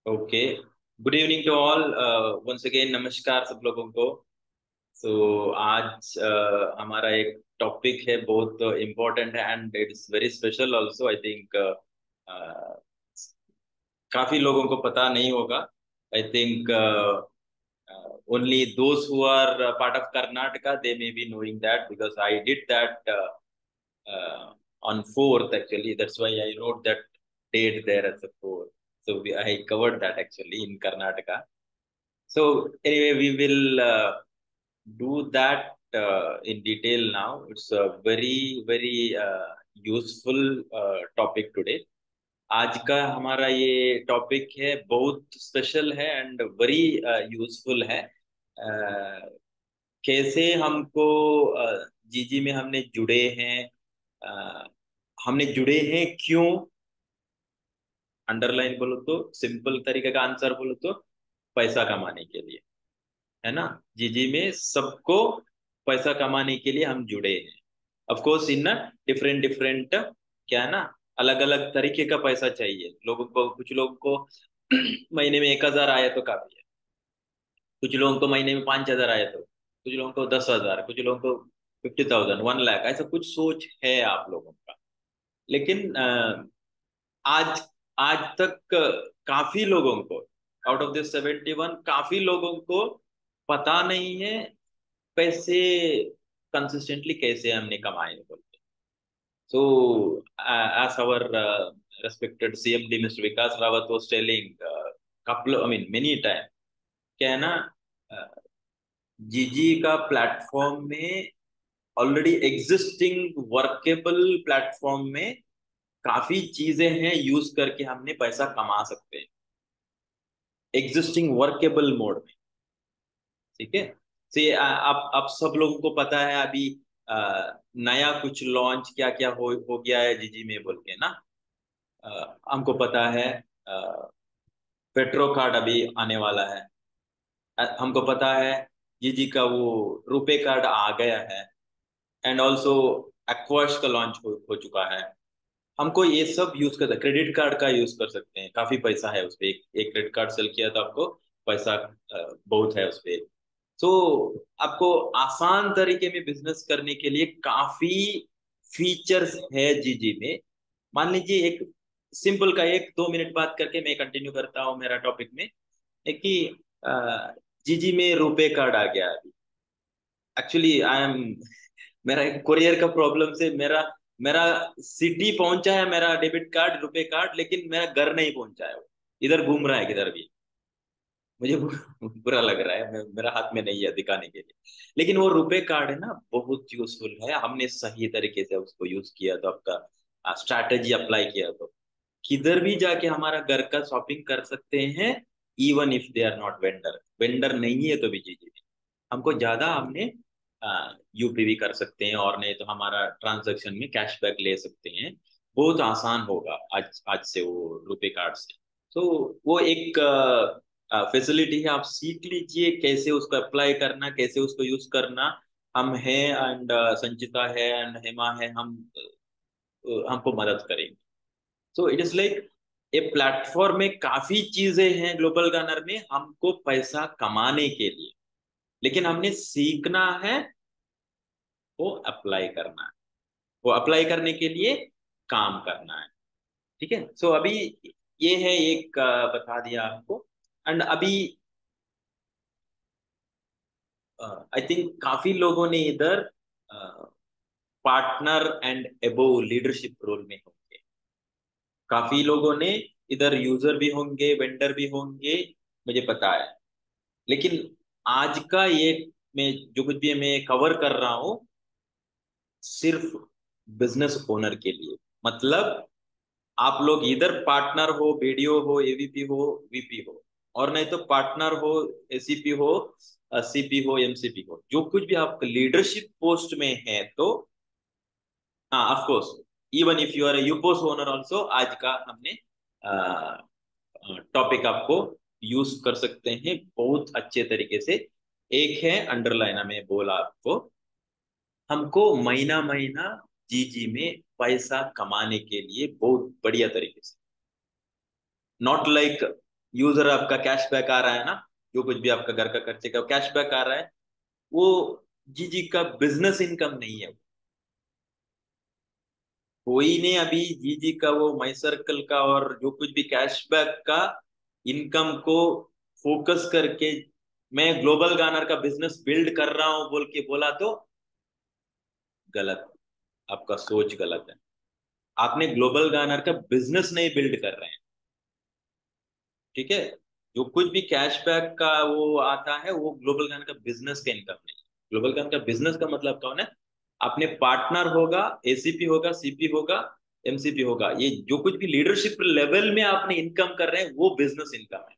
Okay. Good evening to all. Once again नमस्कार सब लोगों को। आज हमारा एक टॉपिक है, बहुत इम्पोर्टेंट है and it is very special also. I think काफी लोगों को पता नहीं होगा। I think only those who are part of Karnataka they may be knowing that because I did that on 4th actually. That's why I wrote that date there as a 4th. So I covered that actually in Karnataka. So anyway, we will do that in detail now. It's a very useful topic today. आज का हमारा ये topic है, बहुत special है and very useful है। कैसे हमको जीजी में हमने जुड़े हैं, अ, हमने जुड़े हैं क्यों। अंडरलाइन बोलो तो सिंपल तरीके का आंसर बोलो तो पैसा कमाने के लिए, है ना। जीजी में सबको पैसा कमाने के लिए हम जुड़े हैं। Of course in different different, क्या है ना, अलग अलग तरीके का पैसा चाहिए लोगों को। कुछ लोगों को महीने में 1,000 आए तो काफी है, कुछ लोगों को महीने में 5,000 आए तो, कुछ लोगों को 10,000, कुछ लोगों को 50,000, 1 लाख, ऐसा कुछ सोच है आप लोगों का। लेकिन आज आज तक काफी लोगों को, आउट ऑफ दिस 71, काफी लोगों को पता नहीं है पैसे कंसिस्टेंटली कैसे हमने कमाए बोलते। सो as our respected CMD Mr. Vikas Rawat was telling couple, I mean many time, क्या है ना, जीजी का प्लेटफॉर्म में ऑलरेडी एग्जिस्टिंग वर्केबल प्लेटफॉर्म में काफी चीजें हैं यूज करके हमने पैसा कमा सकते हैं एग्जिस्टिंग वर्केबल मोड में। ठीक है। से आप सब लोगों को पता है अभी नया कुछ लॉन्च क्या क्या हो गया है जीजी में बोल के ना। हमको पता है पेट्रो कार्ड अभी आने वाला है। हमको पता है जीजी का वो रुपे कार्ड आ गया है एंड ऑल्सो एक्वाश का लॉन्च हो चुका है। हमको ये सब यूज करता है, क्रेडिट कार्ड का यूज कर सकते हैं, काफी पैसा है उस पे। एक क्रेडिट कार्ड सेल किया तो आपको पैसा बहुत है उस पे। तो आपको आसान तरीके में बिजनेस करने के लिए काफी फीचर्स है जीजी में। मान लीजिए एक सिंपल का, 1-2 मिनट बात करके मैं कंटिन्यू करता हूँ मेरा टॉपिक में। एक कि जीजी में रुपे कार्ड आ गया अभी। एक्चुअली आई एम, मेरा एक कोरियर का प्रॉब्लम से मेरा मेरा सिटी पहुंचा है मेरा डेबिट कार्ड, रुपे कार्ड, लेकिन मेरा घर नहीं पहुंचा है। वो इधर घूम रहा है किधर भी। मुझे बुरा लग रहा है, मेरा हाथ में नहीं है दिखाने के लिए। लेकिन वो रुपे कार्ड है ना, बहुत यूजफुल है। हमने सही तरीके से उसको यूज किया तो, आपका स्ट्रैटेजी अप्लाई किया तो किधर भी जाके हमारा घर का शॉपिंग कर सकते हैं। Even if they are not vendor, vendor नहीं है तो भी जी जी हमको ज्यादा हमने यूपीवी कर सकते हैं, और नहीं तो हमारा ट्रांजैक्शन में कैशबैक ले सकते हैं। बहुत आसान होगा आज आज से वो रुपे कार्ड से। तो वो एक फैसिलिटी है, आप सीख लीजिए कैसे उसको अप्लाई करना, कैसे उसको यूज करना। हम हैं एंड संचिता है एंड हेमा है, हम हमको मदद करेंगे। So it is like a platform में काफी चीजें हैं ग्लोबल गनर में हमको पैसा कमाने के लिए। लेकिन हमने सीखना है, वो अप्लाई करना है, वो अप्लाई करने के लिए काम करना है। ठीक है। सो अभी ये है एक बता दिया आपको। एंड अभी आई थिंक काफी लोगों ने इधर पार्टनर एंड एबो लीडरशिप रोल में होंगे। काफी लोगों ने इधर यूजर भी होंगे, वेंडर भी होंगे, मुझे पता है। लेकिन आज का ये, मैं जो कुछ भी मैं कवर कर रहा हूँ, सिर्फ बिजनेस ओनर के लिए। मतलब आप लोग इधर पार्टनर हो, बीडीओ हो, एवीपी हो, वीपी हो, और नहीं तो पार्टनर हो, एसीपी हो, सीपी हो, एमसीपी हो, जो कुछ भी आप लीडरशिप पोस्ट में है तो हाँ, of course, even if you are UPOS owner also, आज का हमने टॉपिक आपको यूज कर सकते हैं बहुत अच्छे तरीके से। एक है अंडरलाइन में बोला आपको, हमको महीना महीना जीजी में पैसा कमाने के लिए बहुत बढ़िया तरीके से। नॉट लाइक यूजर आपका कैशबैक आ रहा है ना, जो कुछ भी आपका घर का खर्चे का कैशबैक आ रहा है, वो जीजी का बिजनेस इनकम नहीं है। कोई ने अभी जीजी का वो माई सर्कल का और जो कुछ भी कैशबैक का इनकम को फोकस करके मैं ग्लोबल गानर का बिजनेस बिल्ड कर रहा हूं बोल के बोला तो गलत। आपका सोच गलत है। आपने ग्लोबल गानर का बिजनेस नहीं बिल्ड कर रहे हैं। ठीक है। जो कुछ भी कैशबैक का वो आता है वो ग्लोबल गानर का बिजनेस का इनकम नहीं। ग्लोबल गानर का बिजनेस का मतलब कौन है? अपने पार्टनर होगा, एसीपी होगा, सीपी होगा, एमसीपी होगा, ये जो कुछ भी लीडरशिप लेवल में आपने इनकम कर रहे हैं वो बिजनेस इनकम है।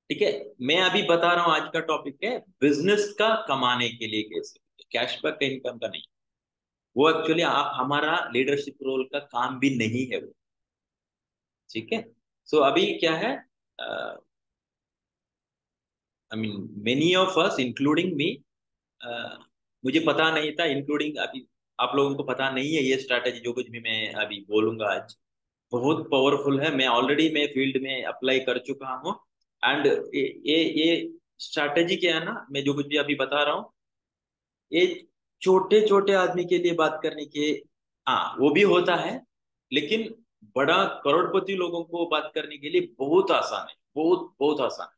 ठीक है। मैं अभी बता रहा हूं आज का टॉपिक है बिजनेस का कमाने के लिए कैसे, कैशबैक का इनकम का नहीं। वो एक्चुअली आप हमारा लीडरशिप रोल का काम भी नहीं है वो। ठीक है। सो अभी क्या है, I mean many of us including me, मुझे पता नहीं था, इंक्लूडिंग अभी आप लोगों को पता नहीं है ये स्ट्रैटेजी जो कुछ भी मैं अभी बोलूंगा आज बहुत पावरफुल है। मैं ऑलरेडी मैं फील्ड में अप्लाई कर चुका हूँ। एंड ये स्ट्रैटेजी क्या है ना, मैं जो कुछ भी अभी बता रहा हूँ, ये छोटे छोटे आदमी के लिए बात करने के, हाँ वो भी होता है, लेकिन बड़ा करोड़पति लोगों को बात करने के लिए बहुत आसान है, बहुत बहुत आसान है।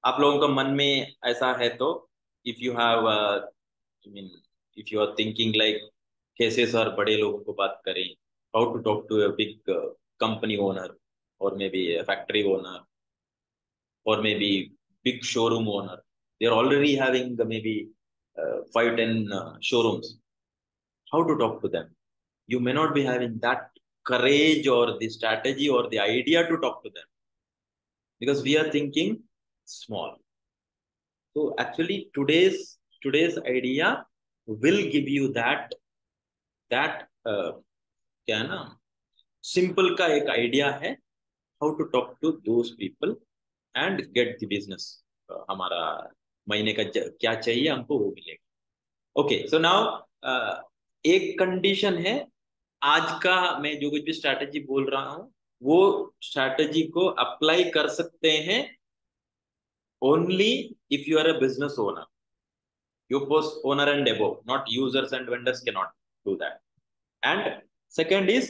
आप लोगों का मन में ऐसा है तो if you have I mean if you are thinking like कैसे सर बड़े लोगों को बात करें, how to talk to a big company owner और maybe factory owner or maybe big showroom owner. They're already having maybe 5, 10 showrooms. How to talk to them? You may not be having that courage or the strategy or the idea to talk to them because we are thinking small. So actually, today's idea will give you that क्या है ना, simple का एक idea है how to talk to those people and get the business. हमारा महीने का क्या चाहिए हमको वो मिलेगा। ओके सो नाउ एक कंडीशन है, आज का मैं जो कुछ भी स्ट्रैटेजी बोल रहा हूँ वो स्ट्रैटेजी को अप्लाई कर सकते हैं only if you are a business owner, you post owner and above, not users and vendors cannot do that. And second is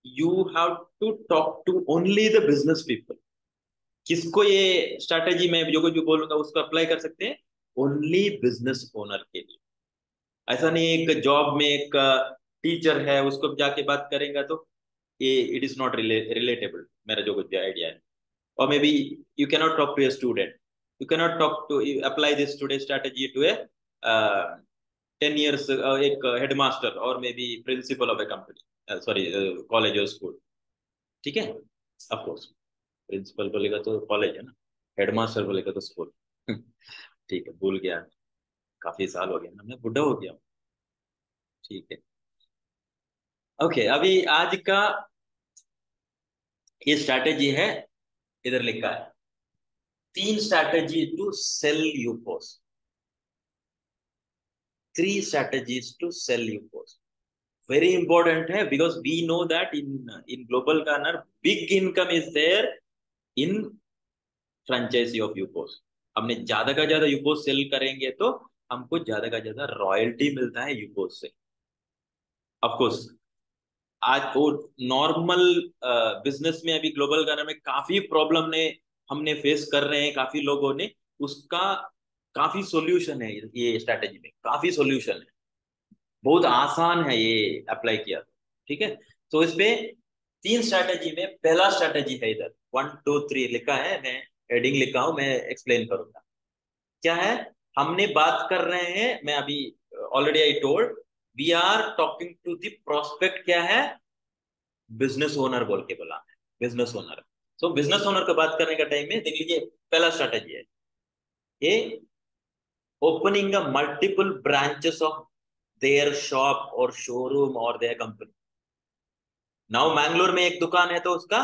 you have to talk to only the business people. किसको ये strategy में जो कुछ भी बोलूंगा उसको apply कर सकते हैं? ओनली बिजनेस ओनर के लिए। ऐसा नहीं एक जॉब में एक टीचर है उसको जाके बात करेंगे तो ये इट इज नॉट रिलेटेबल मेरा जो कुछ भी आइडिया है। और maybe you cannot talk to a student, you cannot talk to apply this today strategy to a 10 years एक हेडमास्टर और maybe principal of a company, sorry college और school. ठीक है। ऑफ कोर्स प्रिंसिपल बोलेगा तो college है ना, headmaster बोलेगा तो स्कूल। ठीक है, भूल गया, काफी साल हो गया ना, मैं बुढ़ा हो गया हूँ। ठीक है। ओके अभी आज का ये स्ट्रैटेजी है, इधर लिखा है 3 strategy to sell UPOS, 3 strategies to sell UPOS. Very important है because we know that in global garner big income is there in franchisee of UPOS. हमने ज्यादा का ज्यादा यूपोस सेल करेंगे तो हमको ज्यादा का ज्यादा रॉयल्टी मिलता है यूपोस से। ऑफ कोर्स आज वो नॉर्मल बिजनेस में अभी ग्लोबल गार्नर में काफी प्रॉब्लम ने हमने फेस कर रहे हैं काफी लोगों ने, उसका काफी सॉल्यूशन है, ये स्ट्रैटेजी में काफी सॉल्यूशन है, बहुत आसान है ये अप्लाई किया। ठीक है। तो इस पे 3 स्ट्रैटेजी में पहला स्ट्रैटेजी है, इधर 1 2 3 लिखा है, मैं हेडिंग लिखा हूं, मैं एक्सप्लेन करूंगा क्या है। हमने बात कर रहे हैं, मैं अभी already I told we are talking to the prospect क्या है, बिजनेस ओनर बोल के बोला है, business owner. So business owner को बात करने का टाइम में देख लीजिए पहला स्ट्रैटेजी है ये opening a multiple branches of their shop और शोरूम और देयर कंपनी। नाउ मैंगलोर में एक दुकान है तो उसका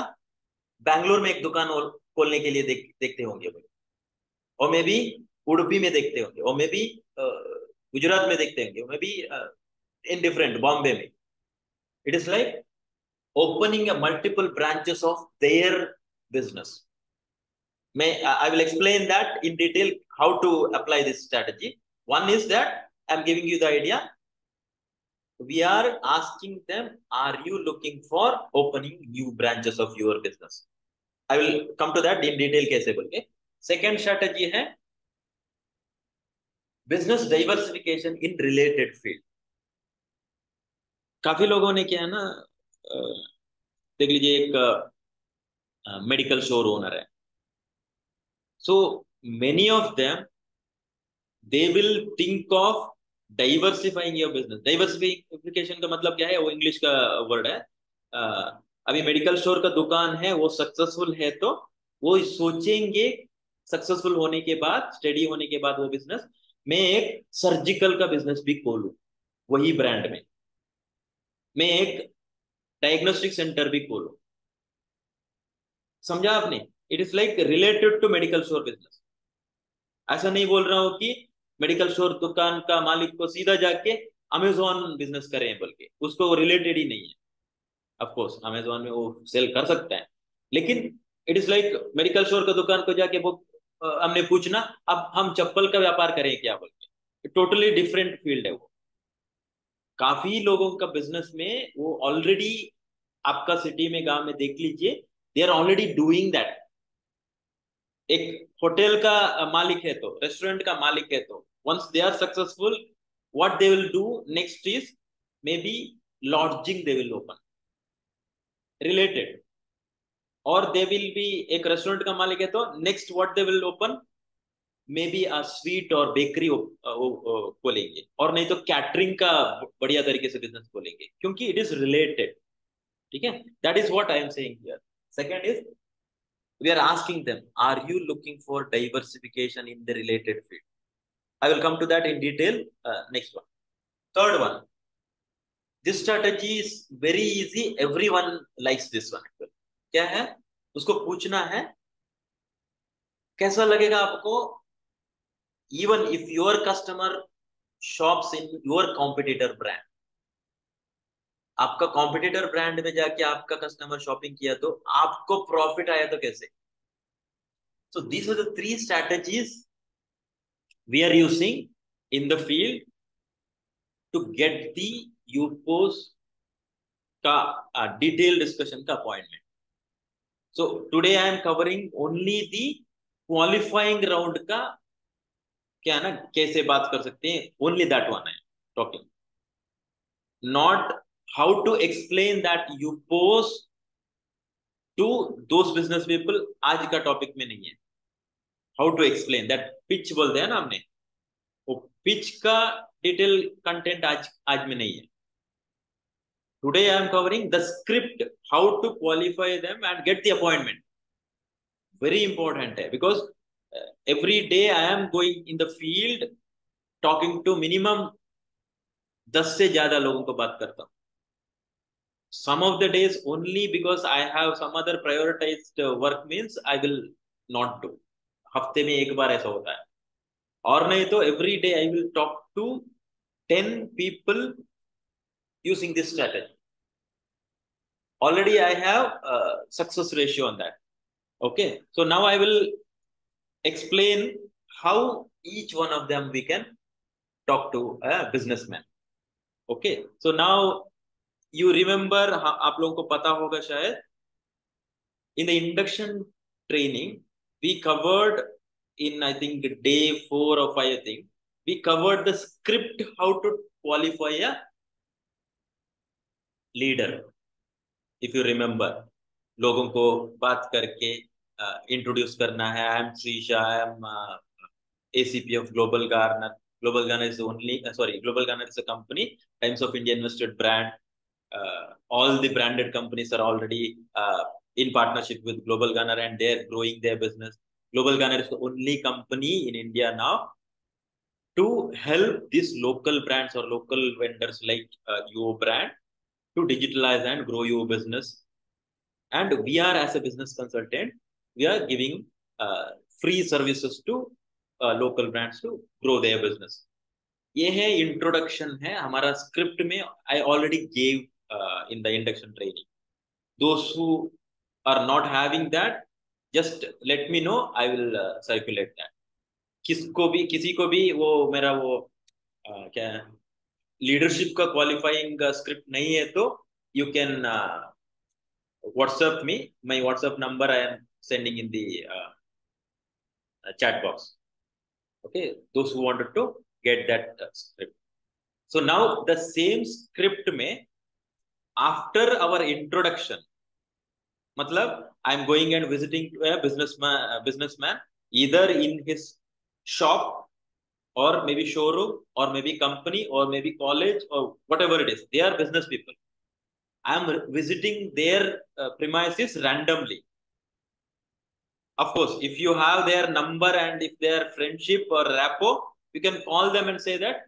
बैंगलोर में एक दुकान खोलने के लिए देखते होंगे भाई, और मे बी उडुपी में देखते होंगे, और मे बी गुजरात में देखते होंगे, maybe in different Bombay में। It is like opening a multiple branches of their business. I will explain that in detail how to apply this strategy. One is that I'm giving you the idea. We are asking them, are you looking for opening new branches of your business? I will come to that in detail कैसे बोल के. Second strategy है business diversification in related field. काफी लोगों ने क्या है ना, देख लीजिए एक मेडिकल स्टोर ओनर है. So many of them, they will think of diversifying your business. Diversification का मतलब क्या है, वो इंग्लिश का वर्ड है. अभी मेडिकल स्टोर का दुकान है, वो सक्सेसफुल है तो वो सोचेंगे सक्सेसफुल होने के बाद, स्टडी होने के बाद वो बिजनेस, मैं एक सर्जिकल का बिजनेस भी खोलूं वही ब्रांड में, मैं एक डायग्नोस्टिक सेंटर भी खोलूं. समझा आपने? It is like related to medical store business. ऐसा नहीं बोल रहा हूं कि मेडिकल स्टोर दुकान का मालिक को सीधा जाके अमेजोन बिजनेस करें, बल्कि उसको रिलेटेड ही नहीं है. ऑफ कोर्स अमेजोन में वो सेल कर सकता है, लेकिन it is like medical store का दुकान को जाके वो हमने पूछना अब हम चप्पल का व्यापार करें क्या, बोल के. टोटली डिफरेंट फील्ड है वो. काफी लोगों का बिजनेस में वो ऑलरेडी, आपका सिटी में गांव में देख लीजिए, they are already doing that. एक होटल का मालिक है तो, रेस्टोरेंट का मालिक है तो, once they are successful, what they will do next is maybe lodging they will open related, और they will be, एक रेस्टोरेंट का मालिक है तो next what they will open, may be sweet और बेकरी खोलेंगे, और नहीं तो कैटरिंग का बढ़िया तरीके से बिजनेस खोलेंगे, क्योंकि इट इज रिलेटेड. ठीक है, that is what I am saying here. Second is we are asking them, are you looking for diversification in the related field? I will come to that in detail next one. Third one, this strategy is very easy, everyone likes this one. क्या है, उसको पूछना है कैसा लगेगा आपको even if your customer shops in your competitor brand. आपका competitor brand में जाके आपका कस्टमर शॉपिंग किया तो आपको प्रॉफिट आया तो कैसे. So these are the three strategies we are using in the field to get the UPOS का detailed discussion का appointment. So today I am covering only the qualifying round का क्या ना, कैसे बात कर सकते हैं, only that one I am talking, not how to explain that UPOS to those business people. आज का टॉपिक में नहीं है. How to explain that pitch बोलते हैं ना हमने, वो पिच का डिटेल कंटेंट आज में नहीं है. Today I am covering the script, how to qualify them and get the appointment. Very important है, because every day I am going in the field talking to minimum 10 से ज्यादा लोगों को बात करता हूँ. Some of the days only because I have some other prioritized work means I will not do. हफ्ते में एक बार ऐसा होता है, और नहीं तो every day I will talk to 10 people using this strategy. Already I have a success ratio on that. Okay, so now I will explain how each one of them we can talk to a businessman. Okay, so now you remember, आप लोगों को पता होगा शायद, in the induction training we covered in I think day 4 or 5 I think we covered the script how to qualify a leader. If you remember, लोगों को बात करके इंट्रोड्यूस करना है. I am Srisha, I am ACP of Global Garner. Global Garner is only Global Garner is a company, Times of India invested brand. All the branded companies are already in partnership with Global Gunner and they're growing their business. Global Gunner is the only company in India now to help these local brands or local vendors like your brand to digitalize and grow your business. And we are, as a business consultant, we are giving free services to local brands to grow their business. ये है introduction है हमारा. Script में I already gave in the induction training. Those who are not having that, just let me know, I will circulate that. किसको भी, किसी को भी वो मेरा वो क्या है, लीडरशिप का क्वालिफाइंग स्क्रिप्ट नहीं है तो you can WhatsApp me, my WhatsApp number I am sending in the chat box. Okay, those who wanted to get that script. So now the same script में after our introduction, मतलब I am going and visiting to a businessman either in his shop or maybe showroom or maybe company or maybe college or whatever it is. They are business people. I am visiting their premises randomly. Of course, if you have their number and if their friendship or rapport, you can call them and say that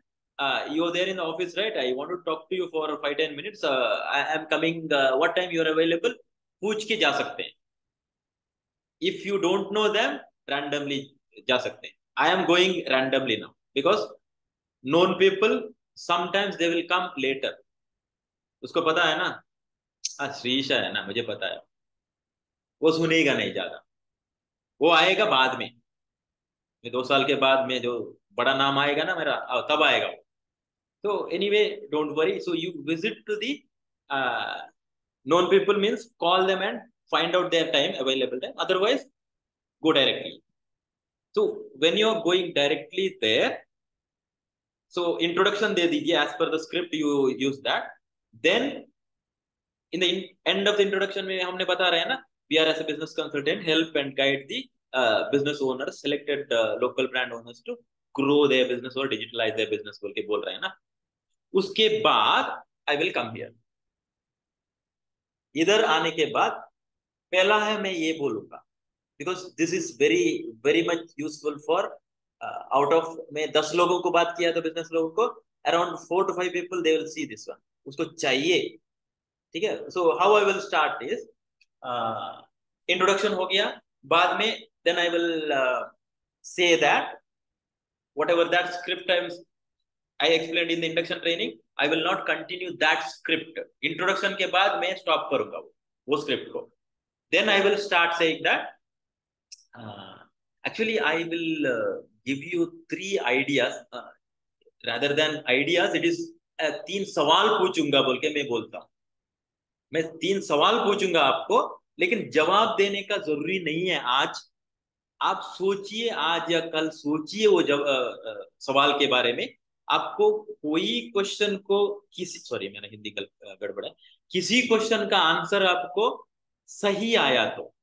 you're there in the office, right? I want to talk to you for 5-10 minutes. I am coming. What time you are available? पूछ के जा सकते हैं. If you don't know them, randomly जा सकते हैं. I am going randomly now because known people sometimes they will come later. उसको पता है ना, श्रीशा है ना, मुझे पता है, वो सुनेगा नहीं ज्यादा, वो आएगा बाद में. 2 साल के बाद में जो बड़ा नाम आएगा ना मेरा, तब आएगा. तो anyway don't worry. So you visit to the known people, means call them and find out their time, available time. Otherwise go directly. So when you are going directly there, so introduction दे दीजिए as per the script, you use that. Then in the end of the introduction में हमने बता रहे हैं ना, we are as a business consultant help and guide the business owners, selected local brand owners to grow their business or digitalize their business बोल के बोल रहे हैं ना. उसके बाद I will come here. इधर आने के बाद पहला है मैं ये बोलूंगा, because this is very very much useful for out of, मैं 10 लोगों को बात किया तो बिजनेस लोगों को around 4 to 5 people they will see this one, उसको चाहिए. ठीक है. So how I will start is, introduction हो गया, बाद में then I will say that whatever that script I explained in the induction training, I will not continue that script. Introduction के बाद मैं stop करूंगा वो script को. Then I will start saying that actually I will give you 3 ideas. Rather than ideas, it is 3 सवाल पूछूंगा बोल के मैं बोलता हूँ. मैं 3 सवाल पूछूंगा आपको, लेकिन जवाब देने का जरूरी नहीं है आज. आप सोचिए, आज या कल सोचिए वो सवाल के बारे में. आपको कोई क्वेश्चन को किसी, सॉरी मेरा हिंदी गड़बड़ है, किसी क्वेश्चन का आंसर आपको सही आया तो,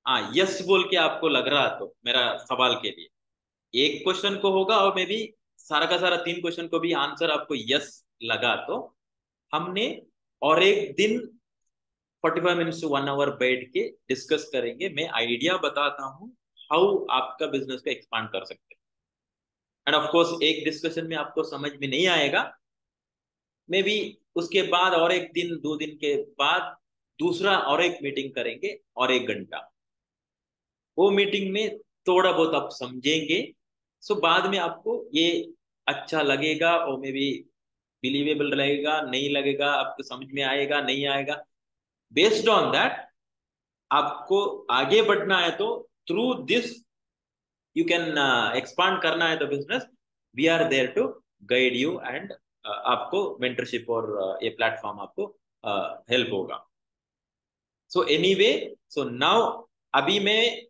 हाँ यस बोल के आपको लग रहा तो मेरा सवाल के लिए एक क्वेश्चन को होगा, और मे बी सारा का सारा 3 क्वेश्चन को भी आंसर आपको यस लगा तो हमने और एक दिन 45 मिनट्स to 1 hour बैठ के डिस्कस करेंगे. मैं आइडिया बताता हूँ हाउ आपका बिजनेस को एक्सपांड कर सकते हैं. एंड ऑफ कोर्स एक डिस्कशन में आपको समझ में नहीं आएगा, मे बी उसके बाद और एक दिन 2 दिन के बाद दूसरा और एक मीटिंग करेंगे और 1 घंटा. वो मीटिंग में थोड़ा बहुत आप समझेंगे. सो बाद में आपको ये अच्छा लगेगा और मे बी बिलीवेबल रहेगा, नहीं लगेगा, आपको समझ में आएगा नहीं आएगा. बेस्ड ऑन दैट आपको आगे बढ़ना है तो through this you can expand करना है तो business, we are there to guide you and आपको मेंटरशिप और ये प्लेटफॉर्म आपको हेल्प होगा. सो एनीवे, सो नाउ अभी मैं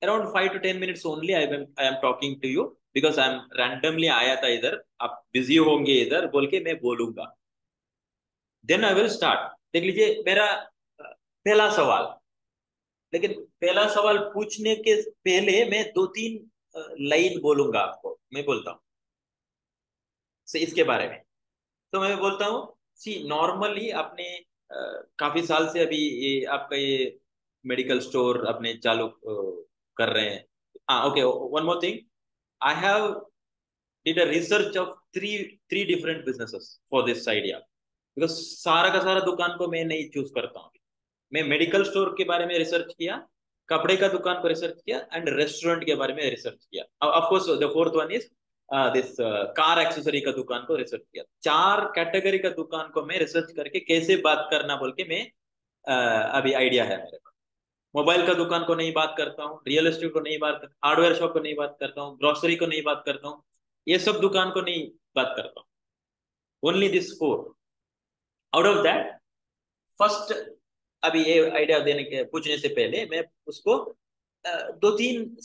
around 5 to 10 minutes only I am talking to you, because I am randomly आया था इधर, आप बिजी होंगे इधर बोल के मैं बोलूंगा. Then I will start. देख लीजिए मेरा पहला सवाल, लेकिन पहला सवाल पूछने के पहले मैं 2-3 लाइन बोलूंगा आपको. मैं बोलता हूँ से इसके बारे में. तो मैं बोलता हूँ, सी नॉर्मली आपने काफी साल से अभी ये आपका ये मेडिकल स्टोर अपने चालू कर रहे हैं. हाँ okay, one more thing, I have did a research of three different businesses for this idea, because सारा का सारा दुकान को मैं नहीं चूज करता हूँ. मैं मेडिकल स्टोर के बारे में रिसर्च किया, कपड़े का दुकान को रिसर्च किया, एंड रेस्टोरेंट के बारे में रिसर्च किया. Of course the fourth one is this car accessory का दुकान को रिसर्च किया. 4 कैटेगरी का दुकान को मैं रिसर्च करके कैसे बात करना बोल के मैं अभी आइडिया है मेरे पास. मोबाइल का दुकान को नहीं बात करता हूँ, रियल एस्टेट को नहीं बात करता, हार्डवेयर शॉप को नहीं बात करता हूँ, ग्रोसरी को नहीं बात करता हूँ, ये सब दुकान को नहीं बात करता हूँ। Only this four. Out of that first, अभी ये आइडिया देने के पूछने से पहले मैं उसको दो तीन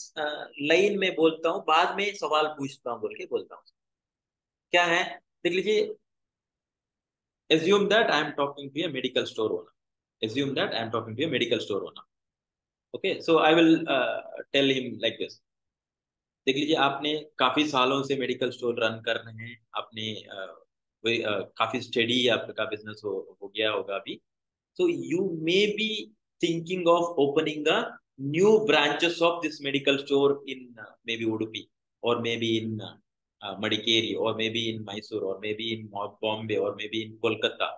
लाइन में बोलता हूँ, बाद में सवाल पूछता हूँ बोल के बोलता हूँ। क्या है, देख लीजिए। assume that I am talking to a medical store owner. Assume that I am talking to a medical store owner. Okay, so I will tell him like this. देख लीजिए, आपने काफी सालों से मेडिकल स्टोर रन कर रहे हैं, आपने काफी स्टेडी आपका बिजनेस हो गया होगा अभी। So you may be thinking of opening a new branches of this medical store in maybe Udupi, or maybe in Madikeri, or maybe in Mysore, or maybe in Bombay, or maybe in Kolkata.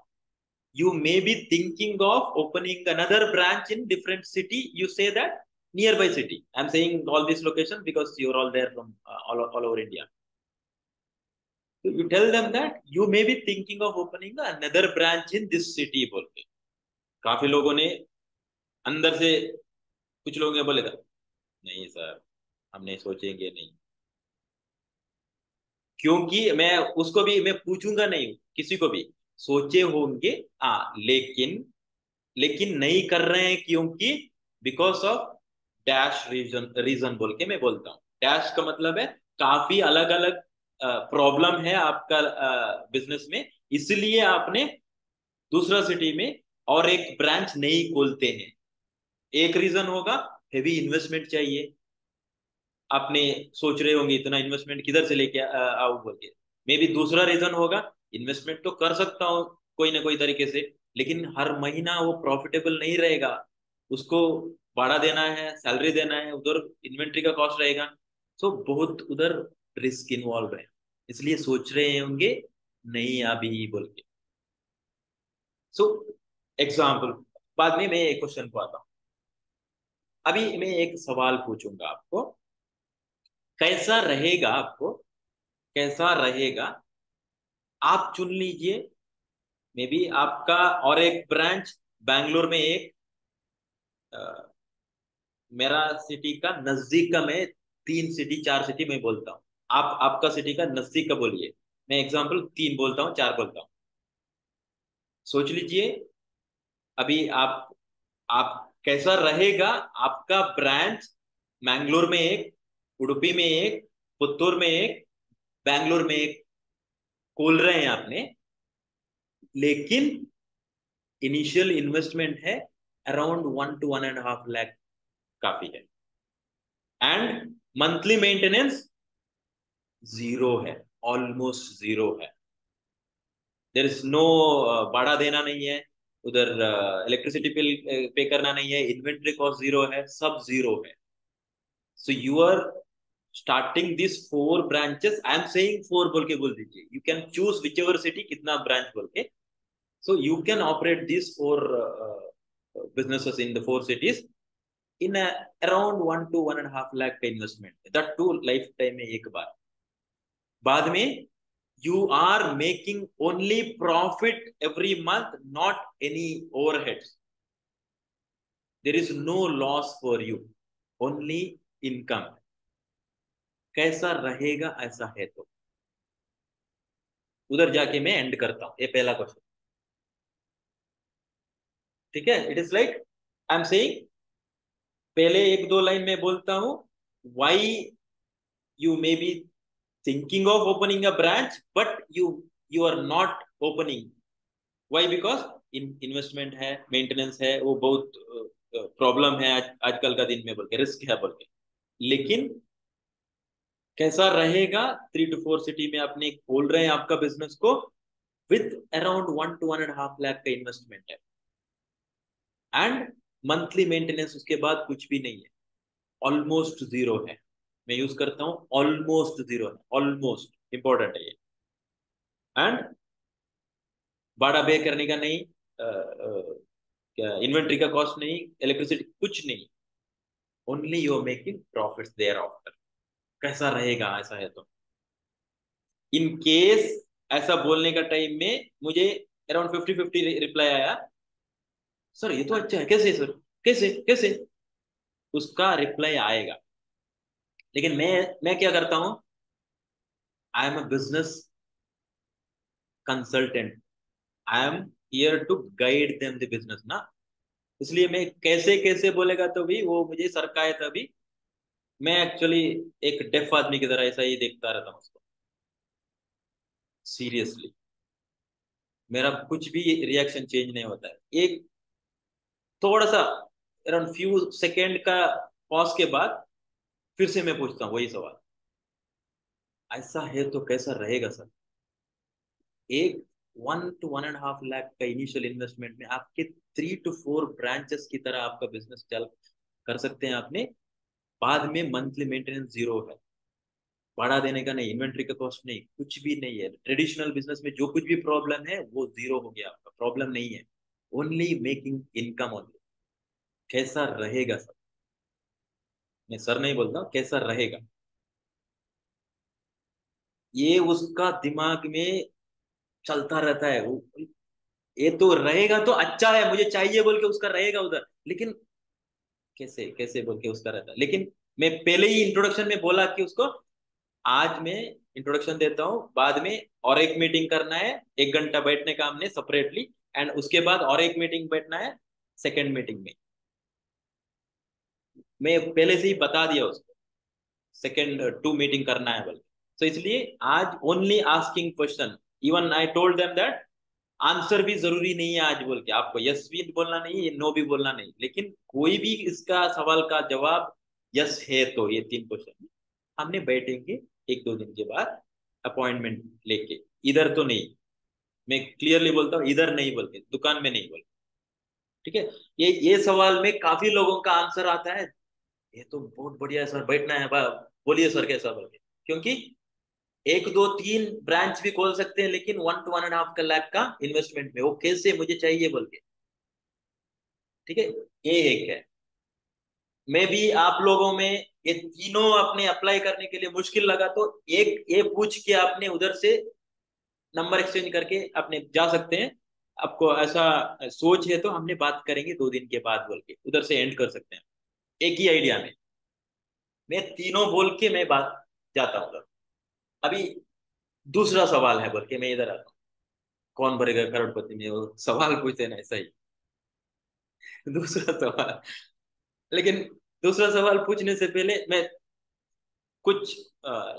You may be thinking of opening another branch in different city. You say that nearby city. I'm saying all these locations because you're all there from all over India. So you tell them that you may be thinking of opening another branch in this city बोल के। काफी लोगों ने अंदर से, कुछ लोग ने बोलेगा नहीं सर, हमने सोचेंगे नहीं। क्योंकि मैं उसको भी मैं पूछूंगा नहीं, किसी को भी सोचे होंगे, हाँ, लेकिन लेकिन नहीं कर रहे हैं क्योंकि because of dash reason, reason बोल के मैं बोलता हूँ। डैश का मतलब है काफी अलग अलग प्रॉब्लम है आपका बिजनेस में, इसलिए आपने दूसरा सिटी में और एक ब्रांच नहीं खोलते हैं। एक रीजन होगा हेवी इन्वेस्टमेंट चाहिए, आपने सोच रहे होंगे इतना इन्वेस्टमेंट किधर से लेके आऊं बोल के। मे बी दूसरा रीजन होगा इन्वेस्टमेंट तो कर सकता हूँ कोई ना कोई तरीके से, लेकिन हर महीना वो प्रॉफिटेबल नहीं रहेगा, उसको भाड़ा देना है, सैलरी देना है, उधर इन्वेंट्री का कॉस्ट रहेगा। सो बहुत उधर रिस्क इन्वॉल्व है, इसलिए सोच रहे होंगे नहीं अभी बोल के। सो एग्जाम्पल, बाद में मैं एक क्वेश्चन को आता हूँ। अभी मैं एक सवाल पूछूंगा आपको, कैसा रहेगा आपको, कैसा रहेगा, आप चुन लीजिए। मे बी आपका और एक ब्रांच बैंगलोर में एक मेरा सिटी का नजदीक का, मैं तीन सिटी चार सिटी में बोलता हूँ, आप आपका सिटी का नजदीक का बोलिए। मैं एग्जांपल तीन बोलता हूँ, चार बोलता हूँ, सोच लीजिए। अभी आप कैसा रहेगा आपका ब्रांच, मैंगलोर में एक, उडुपी में एक, पुत्तूर में एक, बैंगलोर में एक खोल रहे हैं आपने, लेकिन इनिशियल इन्वेस्टमेंट है अराउंड 1 to 1.5 लाख, काफी है। एंड मंथली मेंटेनेंस जीरो है, ऑलमोस्ट जीरो है। देर इज नो, भाड़ा देना नहीं है उधर, इलेक्ट्रिसिटी बिल पे करना नहीं है, इन्वेंट्री कॉस्ट जीरो है, सब जीरो है। So you are starting this four branches, I am saying four बोल के बोल दीजिए, you can choose whichever city कितना ब्रांच बोल के। So you can operate this four businesses in the four cities in around 1 to 1.5 lakh का investment, that too lifetime में एक बार। बाद में you are making only profit every month, not any overheads. There is no loss for you, only income। कैसा रहेगा ऐसा है तो उधर जाके मैं एंड करता हूं, ये पहला क्वेश्चन। ठीक है, it is like I am saying, पहले एक दो लाइन में बोलता हूं, why you may be thinking of opening a branch but you are not opening। Why because investment है, मेंटेनेंस है, वो बहुत प्रॉब्लम है आजकल का दिन में बोल के, रिस्क है बोल के। लेकिन कैसा रहेगा, 3 to 4 सिटी में आपने खोल रहे हैं आपका बिजनेस को, विथ अराउंड 1 to 1.5 लाख का इन्वेस्टमेंट है, एंड मंथली मेंटेनेंस उसके बाद कुछ भी नहीं है, ऑलमोस्ट जीरो है। मैं यूज करता हूँ ऑलमोस्ट जीरो है, ऑलमोस्ट इंपॉर्टेंट है ये। एंड भाड़ा पे करने का नहीं, क्या इन्वेंट्री का कॉस्ट नहीं, इलेक्ट्रिसिटी कुछ नहीं, only you are making profits thereafter. कैसा रहेगा ऐसा है तो, इन केस ऐसा बोलने का टाइम में मुझे अराउंड 50-50 रिप्लाई आया, सर ये तो अच्छा है, कैसे सर, कैसे कैसे, उसका रिप्लाई आएगा। लेकिन मैं क्या करता हूँ, I am a business consultant, I am here to guide them the business ना। इसलिए मैं कैसे कैसे बोलेगा तो भी वो मुझे सरकाए तभी, मैं एक्चुअली एक डेफ आदमी की तरह ऐसा ही देखता रहता हूँ उसको। सीरियसली मेरा कुछ भी रिएक्शन चेंज नहीं होता है। एक थोड़ा सा अराउंड फ्यू सेकेंड का पॉज के बाद फिर से मैं पूछता हूँ वही सवाल, ऐसा है तो कैसा रहेगा सर। एक 1 to 1.5 लाख का इनिशियल इन्वेस्टमेंट में आपके 3 to 4 ब्रांचेस की तरह आपका बिजनेस चल कर सकते हैं आपने। बाद में मंथली मेंटेनेंस जीरो है, बढ़ा देने का नहीं, इन्वेंट्री का कॉस्ट नहीं, कुछ भी नहीं है। ट्रेडिशनल बिजनेस में जो कुछ भी प्रॉब्लम है वो जीरो हो गया, आपका प्रॉब्लम नहीं है। Only making income only. कैसा रहेगा सर, मैं सर नहीं बोलता हूँ, कैसा रहेगा, ये उसका दिमाग में चलता रहता है। ये तो रहेगा तो अच्छा है, मुझे चाहिए बोल के उसका रहेगा उधर, लेकिन कैसे कैसे बोल के उसका रहता है। लेकिन मैं पहले ही इंट्रोडक्शन में बोला कि उसको आज मैं इंट्रोडक्शन देता हूँ, बाद में और एक मीटिंग करना है, 1 घंटा बैठने का हमने सेपरेटली, एंड उसके बाद और एक मीटिंग बैठना है सेकेंड मीटिंग में। मैं पहले से ही बता दिया उसको सेकेंड 2 मीटिंग करना है बोल। तो इसलिए आज only asking question, even I told them that answer भी जरूरी नहीं है आज बोल के, आपको यस भी बोलना नहीं है, नो भी बोलना नहीं, लेकिन कोई भी इसका सवाल का जवाब यस है तो ये 3 क्वेश्चन हमने बैठेंगे 1 2 दिन के बाद अपॉइंटमेंट लेके, इधर तो नहीं। मैं क्लियरली बोलता हूँ, इधर नहीं बोल के, दुकान में नहीं बोल। ठीक है, ये सवाल में काफी लोगों का आंसर आता है, ये तो बहुत बढ़िया है सर, बैठना है बोलिए सर कैसा बोल के। क्योंकि 1 2 3 ब्रांच भी खोल सकते हैं, लेकिन 1 to 1.5 लाख का इन्वेस्टमेंट में वो कैसे मुझे चाहिए बोल के। ठीक है, ये एक है। मैं भी आप लोगों में ये तीनों अपने अप्लाई करने के लिए मुश्किल लगा तो एक ये पूछ के आपने उधर से नंबर एक्सचेंज करके अपने जा सकते हैं। आपको ऐसा सोच है तो हमने बात करेंगे 2 दिन के बाद बोल के उधर से एंड कर सकते हैं एक ही आइडिया में। मैं तीनों बोल के मैं बात जाता हूँ उधर। अभी दूसरा सवाल है बोल के मैं इधर आता हूँ, कौन भरेगा करोड़पति में, वो सवाल पूछते ना ऐसा ही। दूसरा सवाल, लेकिन दूसरा सवाल पूछने से पहले मैं कुछ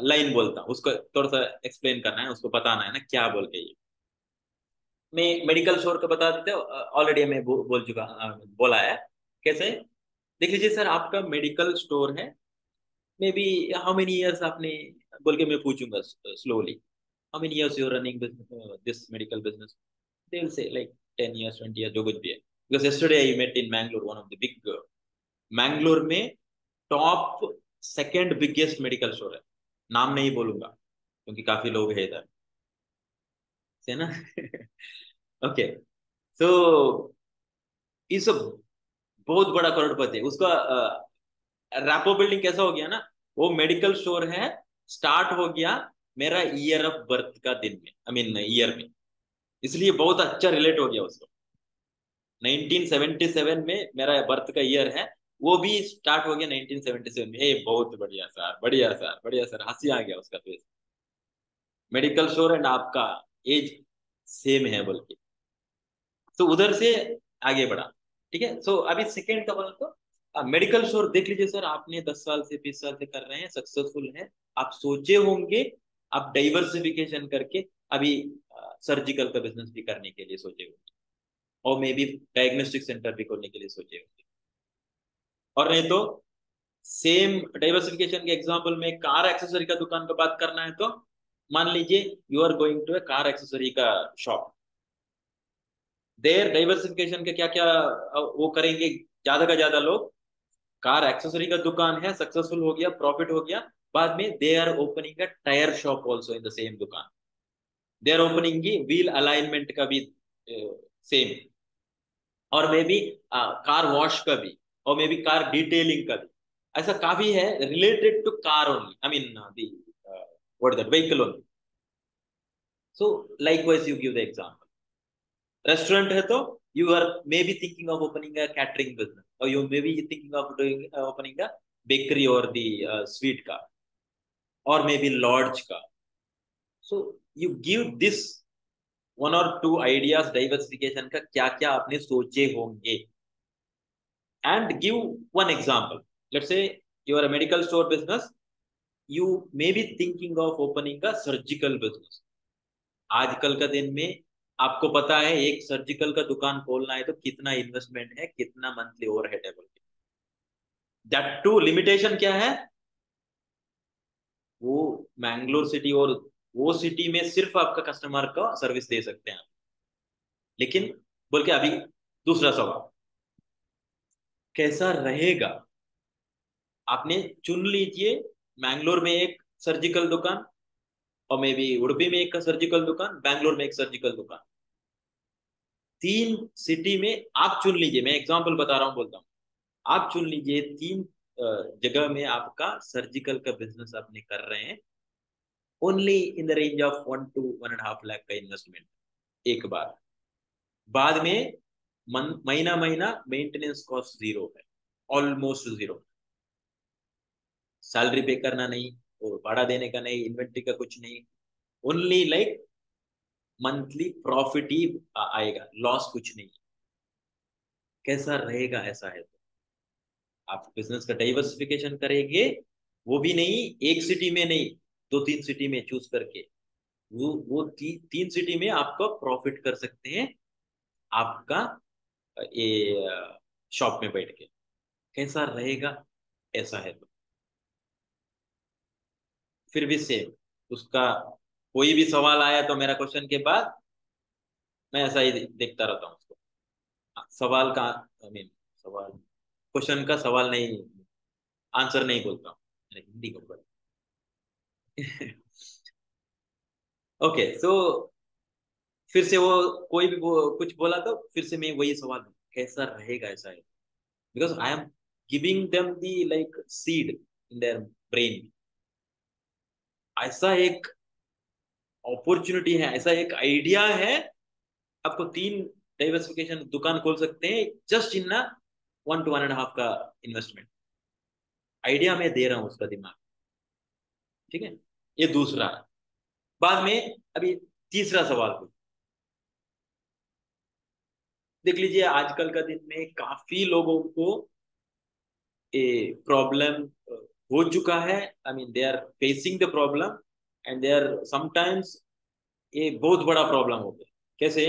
लाइन बोलता हूँ, उसको थोड़ा सा एक्सप्लेन करना है, उसको बताना है ना क्या बोल के। ये मैं मेडिकल स्टोर का बता देते हो, ऑलरेडी मैं बोल चुका, बोला है कैसे। देख लीजिए सर, आपका मेडिकल स्टोर है, maybe how many years आपने बोल के मैं पूछूंगा slowly, how many years you running this medical business, they will say like 10 years 20 years जो कुछ भी है। Because yesterday I met in Mangalore one of the big, Mangalore में top second biggest medical store है, नाम नहीं बोलूंगा क्योंकि काफी लोग हैं इधर से ना। ओके, सो इस बहुत बड़ा करोड़पति है उसका। रैपो बिल्डिंग कैसा हो गया ना, वो मेडिकल स्टोर है, स्टार्ट हो गया मेरा ईयर ऑफ बर्थ का दिन में, आई मीन ईयर में, इसलिए बहुत अच्छा रिलेट हो गया उसको। 1977 में मेरा बर्थ का ईयर है, वो भी स्टार्ट हो गया 1977 में। बहुत बढ़िया सर, बढ़िया सर, बढ़िया सर, हंसी आ गया उसका फेस। मेडिकल स्टोर एंड आपका एज सेम है बोल के, तो उधर से आगे बढ़ा। ठीक है, सो अभी सेकेंड का बोला तो मेडिकल स्टोर देख लीजिए सर, आपने 10 साल से 20 साल से कर रहे हैं, सक्सेसफुल है। आप सोचे होंगे आप डाइवर्सिफिकेशन करके अभी सर्जिकल का बिजनेस भी करने के लिए सोचे होंगे, और मे बी डायग्नोस्टिक सेंटर भी खोलने के लिए सोचे होंगे। और नहीं तो सेम डाइवर्सिफिकेशन के एग्जांपल में कार एक्सेसरी का दुकान का बात करना है तो मान लीजिए you are going to a car accessory का शॉप, देर डाइवर्सिफिकेशन के क्या क्या वो करेंगे ज्यादा का ज्यादा लोग। कार एक्सेसरी का दुकान है, सक्सेसफुल हो गया, प्रॉफिट हो गया, बाद में they are opening a tyre shop also in the same दुकान, दे आर ओपनिंग की व्हील अलाइनमेंट का भी सेम, और मे बी कार वॉश का भी, और मे बी कार डिटेलिंग का भी। ऐसा काफी है related to car only, I mean the what that vehicle only. So likewise you give the example, restaurant है तो You are maybe thinking of opening a catering business, or you may be thinking of doing opening a bakery or the sweet car, or maybe lodge car. So you give this one or two ideas diversification का क्या क्या आपने सोचे होंगे, and give one example. Let's say you are a medical store business, you may be thinking of opening a surgical business. आजकल का दिन में आपको पता है एक सर्जिकल का दुकान खोलना है तो कितना इन्वेस्टमेंट है, कितना मंथली ओवरहेड है बोल के। दैट टू लिमिटेशन क्या है, वो मैंगलोर सिटी और वो सिटी में सिर्फ आपका कस्टमर का सर्विस दे सकते हैं आप। लेकिन बोल के अभी दूसरा सवाल, कैसा रहेगा, आपने चुन लीजिए मैंगलोर में एक सर्जिकल दुकान, और मे बी उडुपी में एक सर्जिकल दुकान, बैंगलोर में एक सर्जिकल दुकान, तीन सिटी में आप चुन लीजिए। मैं एग्जांपल बता रहा हूँ, बोलता हूँ, आप चुन लीजिए तीन जगह में आपका सर्जिकल का बिजनेस आपने कर रहे हैं, only in the range of 1 to 1.5 lakh का इन्वेस्टमेंट एक बार। बाद में महीना महीना मेंटेनेंस कॉस्ट जीरो है, ऑलमोस्ट जीरो। सैलरी पे करना नहीं, और भाड़ा देने का नहीं, इन्वेंट्री का कुछ नहीं, ओनली लाइक मंथली प्रॉफिट ही आएगा, लॉस कुछ नहीं। कैसा रहेगा ऐसा है तो आप बिजनेस का डाइवर्सिफिकेशन करेंगे, वो भी नहीं एक सिटी में नहीं, दो तीन सिटी में चूज करके, वो तीन सिटी में आपका प्रॉफिट कर सकते हैं आपका ये शॉप में बैठ के। कैसा रहेगा ऐसा है तो फिर भी सेम उसका, कोई भी सवाल आया तो मेरा क्वेश्चन के बाद मैं ऐसा ही देखता रहता हूँ उसको। सवाल का आई मीन सवाल, क्वेश्चन का सवाल नहीं, आंसर नहीं बोलता हूँ, हिंदी को बोल। ओके सो फिर से वो कोई भी कुछ बोला तो फिर से मैं वही सवाल, कैसा रहेगा ऐसा है, because I am giving them the like seed in their brain. ऐसा एक अपॉर्चुनिटी है, ऐसा एक आइडिया है, आपको तीन डाइवर्सिफिकेशन दुकान खोल सकते हैं जस्ट इन ना 1 to 1.5 का इन्वेस्टमेंट। आइडिया मैं दे रहा हूँ उसका दिमाग, ठीक है। ये दूसरा, बाद में अभी तीसरा सवाल कुछ देख लीजिए। आजकल का दिन में काफी लोगों को ये प्रॉब्लम हो चुका है, I mean they are facing the problem, and they are sometimes ये बहुत बड़ा प्रॉब्लम हो गया। कैसे,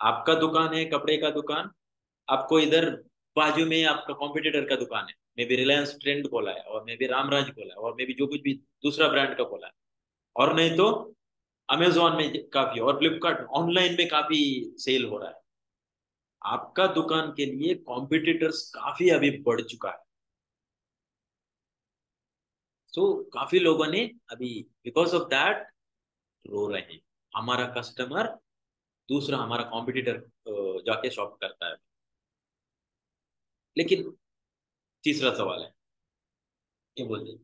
आपका दुकान है कपड़े का दुकान, आपको इधर बाजू में आपका कॉम्पिटिटर का दुकान है, मे बी रिलायंस ट्रेंड खोला है, और मे बी रामराज खोला है, और मे बी जो कुछ भी दूसरा ब्रांड का खोला है, और नहीं तो अमेजोन में काफी, और फ्लिपकार्ट ऑनलाइन में काफी सेल हो रहा है। आपका दुकान के लिए कॉम्पिटिटर्स काफी अभी बढ़ चुका है। सो काफी लोगों ने अभी बिकॉज ऑफ दैट रो रहे हैं, हमारा कस्टमर दूसरा हमारा कॉम्पिटिटर जाके शॉप करता है। लेकिन तीसरा सवाल है, ये बोलते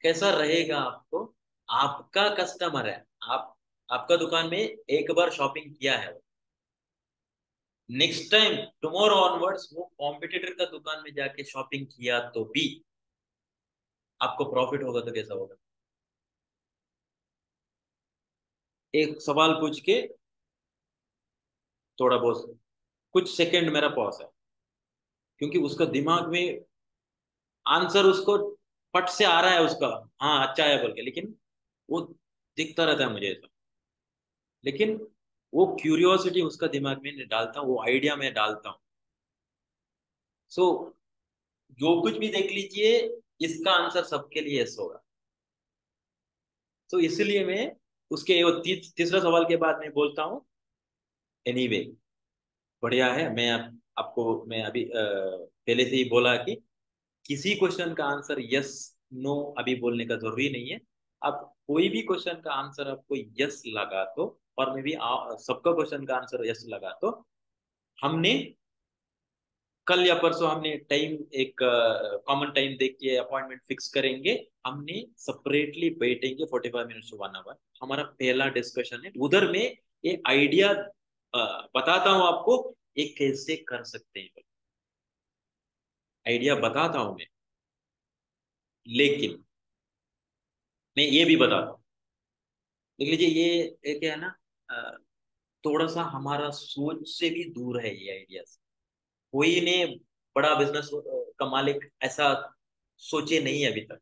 कैसा रहेगा आपको, आपका कस्टमर है, आप आपका दुकान में एक बार शॉपिंग किया है, नेक्स्ट टाइम टुमारो ऑनवर्ड्स वो कॉम्पिटिटर का दुकान में जाके शॉपिंग किया तो भी आपको प्रॉफिट होगा तो कैसा होगा। एक सवाल पूछ के थोड़ा बहुत कुछ सेकंड मेरा पॉज है, क्योंकि उसका दिमाग में आंसर उसको पट से आ रहा है उसका, हाँ अच्छा है बोल के, लेकिन वो दिखता रहता है मुझे ऐसा। लेकिन वो क्यूरियोसिटी उसका दिमाग में नहीं डालता हूँ, वो आइडिया में डालता हूँ। सो जो कुछ भी देख लीजिए, इसका आंसर सबके लिए यस होगा। तो इसलिए मैं उसके वो तीसरा सवाल के बाद मैं बोलता हूँ एनीवे, बढ़िया है। आपको मैं अभी पहले से ही बोला कि किसी क्वेश्चन का आंसर यस नो अभी बोलने का जरूरी नहीं है। आप कोई भी क्वेश्चन का आंसर आपको यस लगा तो, और मे बी सबका क्वेश्चन का आंसर यस लगा तो, हमने कल या परसों हमने टाइम एक कॉमन टाइम देख के अपॉइंटमेंट फिक्स करेंगे। हमने सेपरेटली बैठेंगे 45 मिनट to 1 hour, हमारा पहला डिस्कशन है उधर में। ये आइडिया बताता हूँ आपको, ये कैसे कर सकते हैं, आइडिया बताता हूं मैं, लेकिन मैं ये भी बताता हूँ। देख लीजिए ये क्या है ना, अ, थोड़ा सा हमारा सोच से भी दूर है ये आइडिया से। कोई ने बड़ा बिजनेस का मालिक ऐसा सोचे नहीं है अभी तक।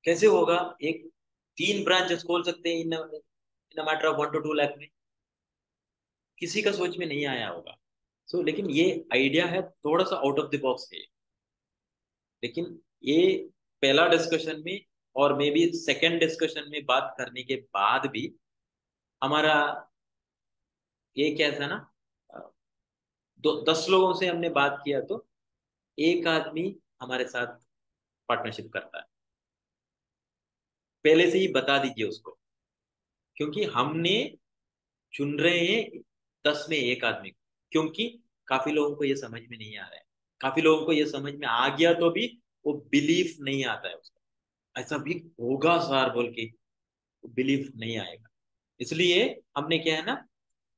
कैसे होगा? एक 3 ब्रांचेस खोल सकते हैं in in matter of 1 to 2 lakh में। किसी का सोच में नहीं आया होगा। लेकिन ये आइडिया है, थोड़ा सा आउट ऑफ द बॉक्स है। लेकिन ये पहला डिस्कशन में और मे बी सेकेंड डिस्कशन में बात करने के बाद भी हमारा ये क्या था ना, अ, 10 लोगों से हमने बात किया तो एक आदमी हमारे साथ पार्टनरशिप करता है। पहले से ही बता दीजिए उसको, क्योंकि हमने चुन रहे हैं 10 में 1 आदमी को। क्योंकि काफी लोगों को ये समझ में नहीं आ रहा है। काफी लोगों को ये समझ में आ गया तो भी वो बिलीफ नहीं आता है उसका। ऐसा भी होगा सर बोल के बिलीफ नहीं आएगा। इसलिए हमने क्या है ना,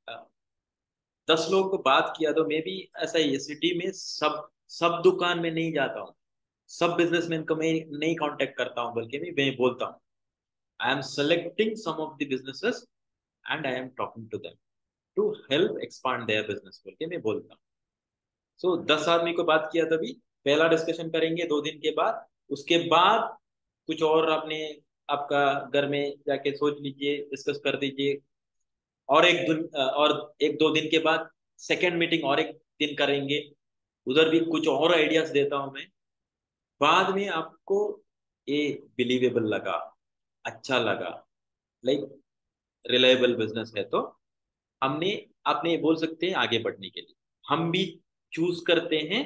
अ, 10 लोगों को बात किया तो मैं भी ऐसा ही है, सिटी में सब सब दुकान में नहीं जाता हूँ, सब बिजनेसमैन को मैं नहीं कांटेक्ट करता हूँ, बल्कि मैं बोलता हूँ I am selecting some of the businesses and I am talking to them to help expand their business बोल के मैं बोलता हूँ। 10 आदमी को बात किया तभी पहला डिस्कशन करेंगे 2 दिन के बाद। उसके बाद कुछ और आपने आपका घर में जाके सोच लीजिए, डिस्कस कर दीजिए। और 1 2 दिन के बाद सेकेंड मीटिंग और एक दिन करेंगे। उधर भी कुछ और आइडियाज देता हूं मैं। बाद में आपको ये बिलीवेबल लगा, अच्छा लगा, लाइक रिलायबल बिजनेस है, तो हमने आपने बोल सकते हैं आगे बढ़ने के लिए हम भी चूज करते हैं।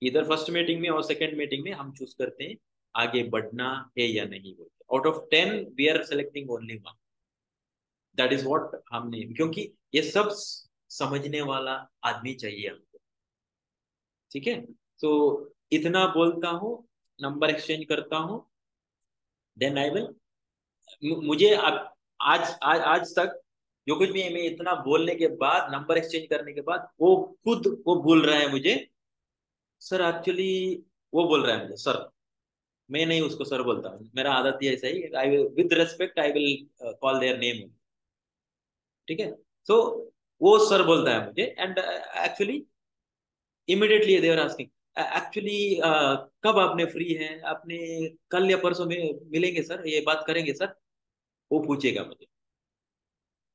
इधर फर्स्ट मीटिंग में और सेकंड मीटिंग में हम चूज करते हैं आगे बढ़ना है या नहीं बोलते। Out of 10 we are selecting only 1। That is what हमने, क्योंकि ये सब समझने वाला आदमी चाहिए हमको। ठीक है। तो इतना बोलता हूँ, नंबर एक्सचेंज करता हूँ, देन आई विल। मुझे अब आज तक जो कुछ भी है, मैं इतना बोलने के बाद, नंबर एक्सचेंज करने के बाद वो बोल रहा है मुझे सर एक्चुअली, वो बोल रहा है मुझे सर। मैं नहीं उसको सर बोलता हूँ, मेरा आदत ही ऐसा ही, I will with respect I will call their name. ठीक है। तो वो सर बोलता है मुझे and actually immediately they are asking actually कब आपने फ्री है, आपने कल या परसों में मिलेंगे सर, ये बात करेंगे सर। वो पूछेगा मुझे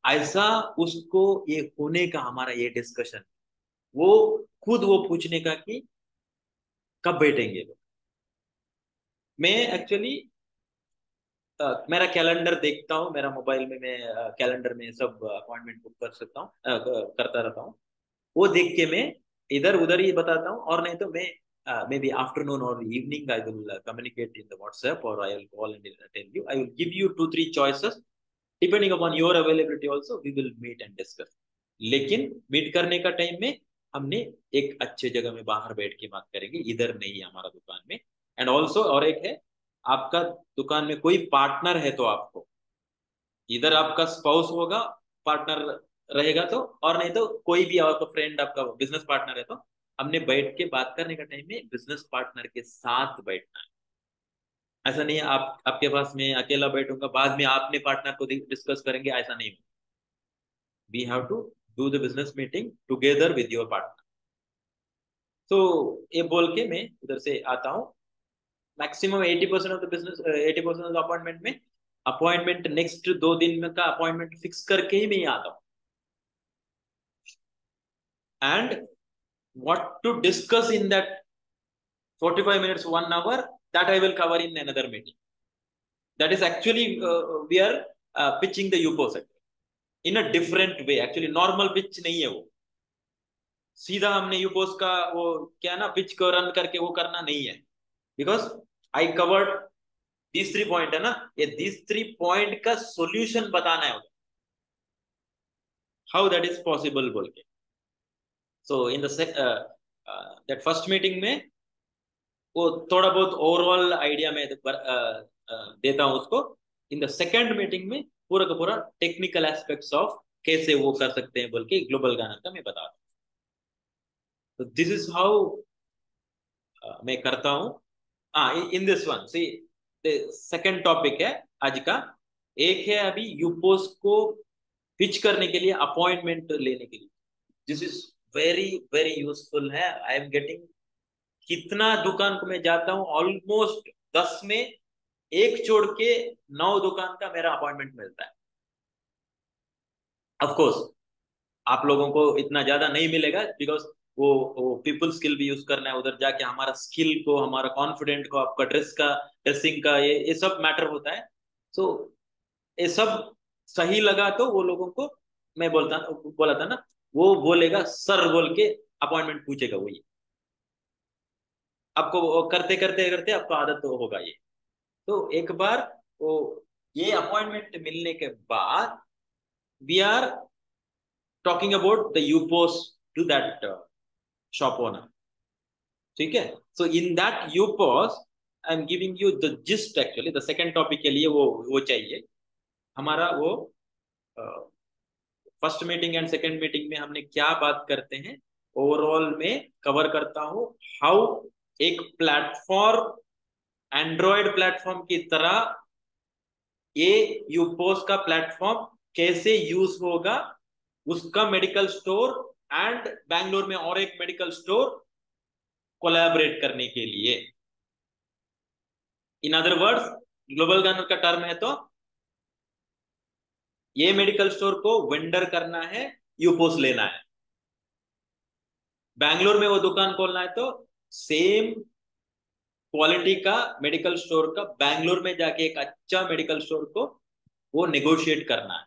ऐसा। उसको ये होने का हमारा ये डिस्कशन, वो खुद वो पूछने का कि कब बैठेंगे। मैं एक्चुअली मेरा कैलेंडर देखता हूँ, मेरा मोबाइल में मैं कैलेंडर में सब अपॉइंटमेंट बुक कर सकता हूँ, करता रहता हूँ। वो देख के मैं इधर उधर ही बताता हूँ, और नहीं तो मैं मे बी आफ्टरनून और evening I will communicate in the WhatsApp और I will call and tell you, I will give you 2 3 choices depending upon your availability also we will meet and discuss. लेकिन meet करने का time में हमने एक अच्छे जगह में बाहर बैठ के बात करेंगे, इधर नहीं हमारा दुकान में। एंड ऑल्सो और एक है, आपका दुकान में कोई पार्टनर है तो आपको इधर आपका स्पाउस होगा, पार्टनर रहेगा तो, और नहीं तो कोई भी आपका फ्रेंड आपका बिजनेस पार्टनर है तो हमने बैठ के बात करने का टाइम में बिजनेस पार्टनर के साथ बैठना है। ऐसा नहीं है आप आपके पास में अकेला बैठूंगा बाद में आपने पार्टनर को डिस्कस करेंगे, ऐसा नहीं। We have to do the business meeting together with your partner. तो ये बोल के मैं उधर से आता हूँ। Maximum 80% of the business, 80% of the appointment में, अपॉइंटमेंट नेक्स्ट 2 दिन में का अपॉइंटमेंट फिक्स करके ही मैं आता हूँ। And what to discuss in that 45 minutes 1 hour, that I will cover in another meeting. That is actually we are pitching the UPO sector in a different way, actually normal pitch नहीं है वो। सीधा हमने यूपोस का वो क्या ना pitch को रन करके वो करना नहीं है। Because I covered these 3 point है ना, ये दीज 3 पॉइंट का सॉल्यूशन बताना है, हाउ दैट इज पॉसिबल बोल के। So in the that first meeting में वो थोड़ा बहुत ओवरऑल आइडिया में देता हूँ उसको। इन द सेकेंड मीटिंग में पूरा का पूरा टेक्निकल एस्पेक्ट्स ऑफ कैसे वो कर सकते हैं बोल के ग्लोबल गाना का मैं बताता हूँ। तो दिस इज हाउ मैं करता हूँ। हाँ, in this one see second topic है आज का। एक है अभी यूपोस को पिच करने के लिए, अपॉइंटमेंट लेने के लिए। This is very very useful है। आई एम गेटिंग, कितना दुकान को मैं जाता हूँ, ऑलमोस्ट 10 में एक छोड़ के 9 दुकान का मेरा अपॉइंटमेंट मिलता है। ऑफ कोर्स आप लोगों को इतना ज्यादा नहीं मिलेगा, बिकॉज वो पीपल स्किल भी यूज करना है उधर जाके, हमारा स्किल को, हमारा कॉन्फिडेंट को, आपका ड्रेसिंग का, ये सब मैटर होता है। सो ये सब सही लगा तो वो लोगों को मैं बोला था ना, वो बोलेगा सर बोल के अपॉइंटमेंट पूछेगा वही। आपको वो करते करते करते आपको आदत तो होगा ये। तो एक बार वो ये अपॉइंटमेंट मिलने के बाद we are talking about the UPOS to that shop owner. ठीक है। So in that UPOS I am giving you the gist, actually the second topic के लिए वो चाहिए हमारा वो। First meeting and second meeting में हमने क्या बात करते हैं, ओवरऑल में कवर करता हूँ। हाउ एक प्लेटफॉर्म, एंड्रॉयड प्लेटफॉर्म की तरह ये यूपोस का प्लेटफॉर्म कैसे यूज होगा, उसका मेडिकल स्टोर एंड बैंगलोर में और एक मेडिकल स्टोर कोलैबोरेट करने के लिए। In other words, global gunner का टर्म है तो ये मेडिकल स्टोर को वेंडर करना है, यूपोस लेना है। बैंगलोर में वो दुकान खोलना है तो सेम क्वालिटी का मेडिकल स्टोर का बैंगलोर में जाके एक अच्छा मेडिकल स्टोर को वो नेगोशिएट करना है।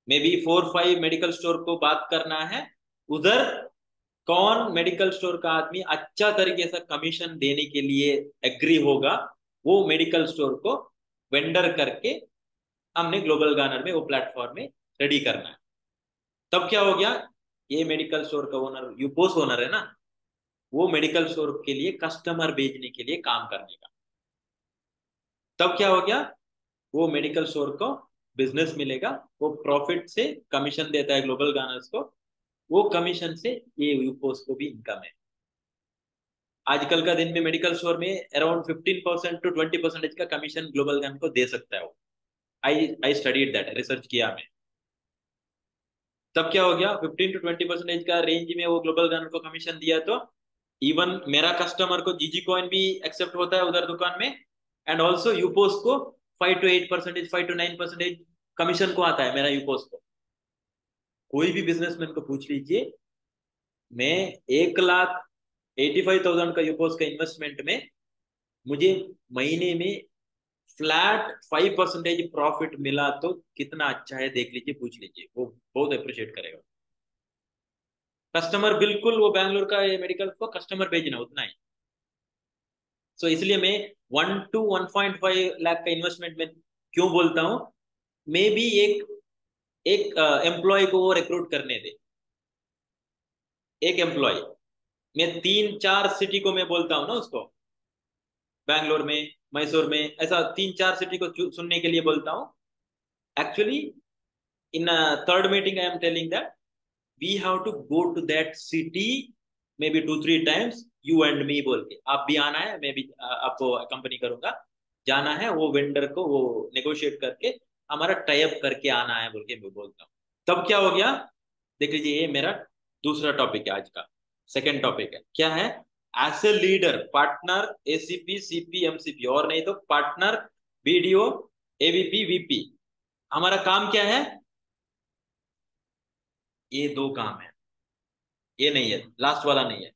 मे बी 4-5 मेडिकल स्टोर को बात करना है उधर। कौन मेडिकल स्टोर का आदमी अच्छा तरीके से कमीशन देने के लिए एग्री होगा, वो मेडिकल स्टोर को वेंडर करके हमने ग्लोबल गानर में वो प्लेटफॉर्म में रेडी करना है। तब क्या हो गया, ये मेडिकल स्टोर का ओनर यूपोस ओनर है ना, वो मेडिकल स्टोर के लिए कस्टमर भेजने के लिए काम करने का। तब क्या हो गया, वो मेडिकल स्टोर को बिजनेस मिलेगा, वो प्रॉफिट से कमीशन देता है ग्लोबल गानर्स को, वो कमीशन से ये यूपोस को भी इनकम है। आजकल का दिन में मेडिकल स्टोर में अराउंड 15% to 20% का कमीशन ग्लोबल गन को दे सकता है वो। आई स्टडीड दैट, रिसर्च किया मैं। तब क्या हो गया, 15 to 20% का रेंज में वो ग्लोबल गन को कमीशन दिया तो इवन मेरा कस्टमर को जीजी कॉइन भी एक्सेप्ट होता है उधर दुकान में, एंड ऑल्सो यूपोस को 5 to 8%, 5 to 9% कमीशन को आता है मेरा यूपोस को। कोई भी बिजनेसमैन को पूछ लीजिए, मैं 1,85,000 का यूपोस का इन्वेस्टमेंट में मुझे महीने में फ्लैट 5% प्रॉफिट मिला तो कितना अच्छा है देख लीजिए, पूछ लीजिए, वो बहुत अप्रिशिएट करेगा। कस्टमर बिल्कुल, वो बैंगलोर का ये मेडिकल को कस्टमर भेजना उतना ही। सो इसलिए मैं 1 to 1.5 लाख का इन्वेस्टमेंट में क्यों बोलता हूँ, मे बी एक एक एम्प्लॉय को वो रिक्रूट करने दे। एक एम्प्लॉय, मैं 3-4 सिटी को मैं बोलता हूँ ना उसको, बैंगलोर में, मैसूर में, ऐसा 3-4 सिटी को सुनने के लिए बोलता हूँ। Actually in third meeting I am telling that we have to go to that city maybe 2-3 times, you and me बोल के, आप भी आना है, मैं भी आपको कंपनी करूंगा, जाना है वो वेंडर को वो नेगोशिएट करके हमारा टाइप करके आना है बोल के मैं बोलता हूँ। तब क्या हो गया, देख लीजिए, ये मेरा दूसरा टॉपिक है आज का। सेकंड टॉपिक है क्या है, as a leader, partner, ACP, CP, MCP, और नहीं तो पार्टनर, बीडीओ, एवीपी, वीपी। हमारा काम क्या है, ये दो काम है, ये नहीं है, लास्ट वाला नहीं है।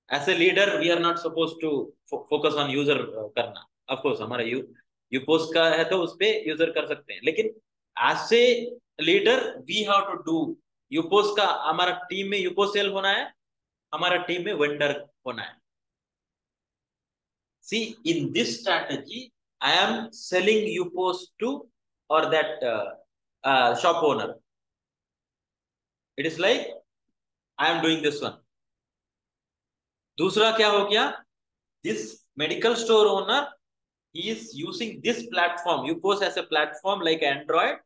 As a leader we are not suppose to focus on user करना। ऑफ कोर्स हमारा यूपोस का है तो उस पे यूजर कर सकते हैं, लेकिन as a leader we have to do UPOS का। हमारा टीम में यूपोस सेल होना है, हमारा टीम में वेंडर होना है। See, in this strategy I am selling UPOS to और that shop owner. It is like I am doing this one. दूसरा क्या हो गया, this medical store owner he is using this platform, UPOS as a platform like Android,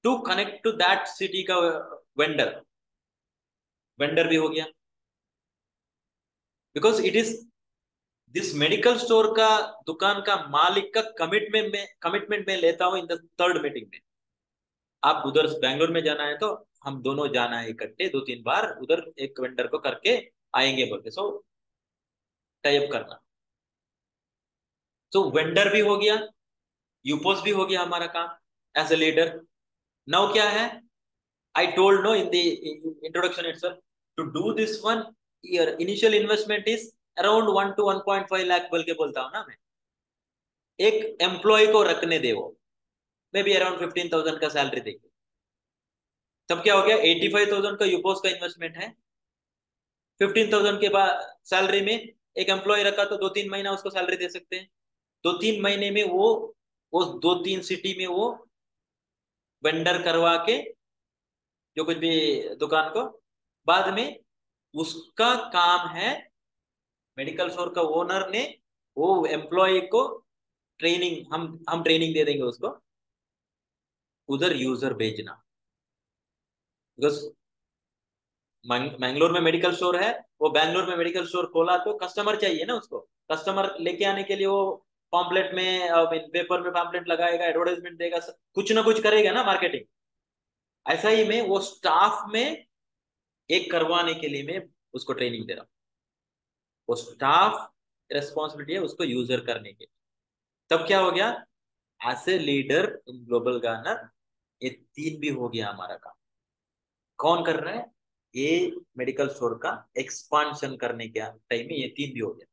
to connect to that city ka vendor. Vendor भी हो गया, because it is this medical store का, दुकान का मालिक का कमिटमेंट में लेता हूँ इन द थर्ड मीटिंग में। आप उधर बैंगलोर में जाना है तो हम दोनों जाना है इकट्ठे, 2-3 बार उधर एक वेंडर को करके आएंगे बोल के, सो टाइप करना। सो वेंडर भी हो गया, यूपोस भी हो गया हमारा काम एज ए लीडर। नाउ क्या है, I told no in the introduction itself, to do this one, your initial investment is around 1 to 1.5 lakh बोल के बोलता हूँ ना मैं। एक एम्प्लॉय को रखने दे, वो मे बी अराउंड 15,000 का सैलरी देंगे, तब क्या हो गया, 85,000 का यूपोस का इन्वेस्टमेंट है। 15,000 के बाद सैलरी में एक एम्प्लॉय रखा तो 2-3 महीना उसको सैलरी दे सकते हैं। 2-3 महीने में वो 2-3 सिटी में वो वेंडर करवा के जो कुछ भी दुकान को, बाद में उसका काम है, मेडिकल स्टोर का ओनर ने वो एम्प्लॉय को ट्रेनिंग, हम ट्रेनिंग दे देंगे उसको, उधर यूजर भेजना। बिकॉज मैंगलोर में मेडिकल स्टोर है, वो बैंगलोर में मेडिकल स्टोर खोला तो कस्टमर चाहिए ना उसको। कस्टमर लेके आने के लिए वो पॉम्पलेट में, पेपर में पॉम्पलेट लगाएगा, एडवर्टाइजमेंट देगा, कुछ ना कुछ करेगा ना मार्केटिंग। ऐसा ही मैं वो स्टाफ में एक करवाने के लिए मैं उसको ट्रेनिंग दे रहा हूँ। वो स्टाफ रेस्पॉन्सिबिलिटी है उसको यूजर करने की। तब क्या हो गया, as a leader in global Garner, ये तीन भी हो गया हमारा काम। कौन कर रहा है, ये मेडिकल स्टोर का एक्सपांशन करने के टाइम में ये तीन भी हो गया।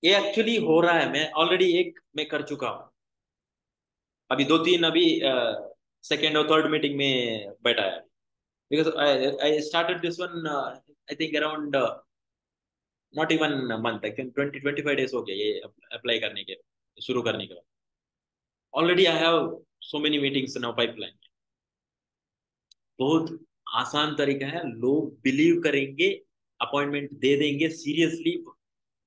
ये एक्चुअली हो रहा है, मैं ऑलरेडी एक मैं कर चुका हूँ। अभी 2-3 अभी सेकेंड और थर्ड मीटिंग में बैठा है, because I started this one I think around not even month, I think 20-25 days हो गया ये अप्लाई करने के, शुरू करने के बाद। Already I have so many meetings now pipeline. बहुत आसान तरीका है, लोग बिलीव करेंगे, अपॉइंटमेंट दे देंगे सीरियसली,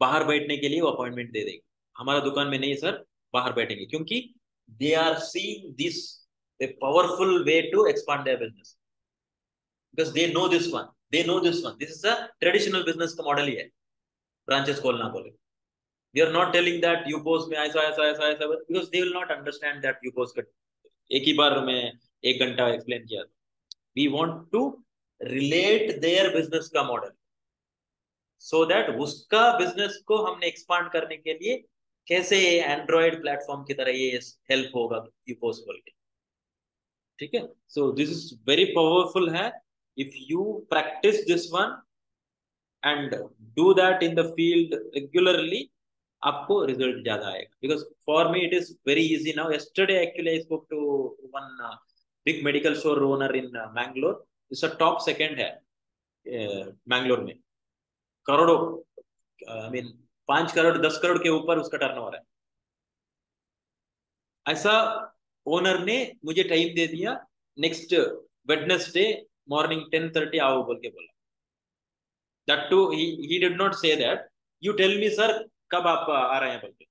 बाहर बैठने के लिए वो अपॉइंटमेंट दे देंगे। हमारा दुकान में नहीं सर, बाहर बैठेंगे, क्योंकि they are seeing this a powerful way to expand their business, because they know this is a traditional business का मॉडल ही है, ब्रांचेस खोलना बोले। We are not telling that you post में ऐसा ऐसा ऐसा ऐसा, because they will not understand that you post का। एक ही बार में 1 घंटा एक्सप्लेन किया। We want to relate their business का मॉडल, सो दैट उसका बिजनेस को हमने एक्सपांड करने के लिए कैसे एंड्रॉयड प्लेटफॉर्म की तरह ये हेल्प होगा ये पॉसिबल के। ठीक है, so this is very powerful है। If you practice this one and do that in the field regularly, आपको रिजल्ट ज्यादा आएगा। Because for me it is very easy now. Yesterday actually I spoke to one big medical store owner in Mangalore. It's a top second है मैंगलोर में, करोड़ों, I mean 5 crore 10 crore के ऊपर उसका turnover है। ऐसा ओनर ने मुझे टाइम दे दिया, नेक्स्ट वेडनेसडे मॉर्निंग 10:30 आओ बोल के बोला। That too he did not say that you tell me sir कब आप आ रहे हैं बोल के,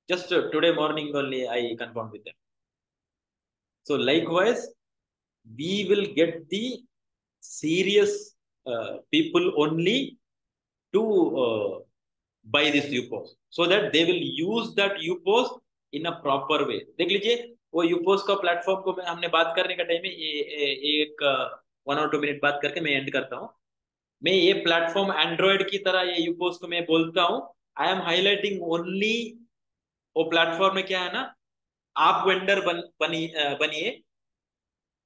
just today morning only I confirm with them. So likewise we will get the serious people only to buy this UPOS, so that they will use that UPOS in a proper way। देख लीजिए, वो यूपोस का platform को मैं हमने बात करने का टाइम में एक 1 or 2 मिनट बात करके मैं एंड करता हूँ। मैं ये प्लेटफॉर्म एंड्रॉयड की तरह ये यूपोस को मैं बोलता हूँ, आई एम हाईलाइटिंग ओनली। वो प्लेटफॉर्म में क्या है ना, आप वेंडर बनिए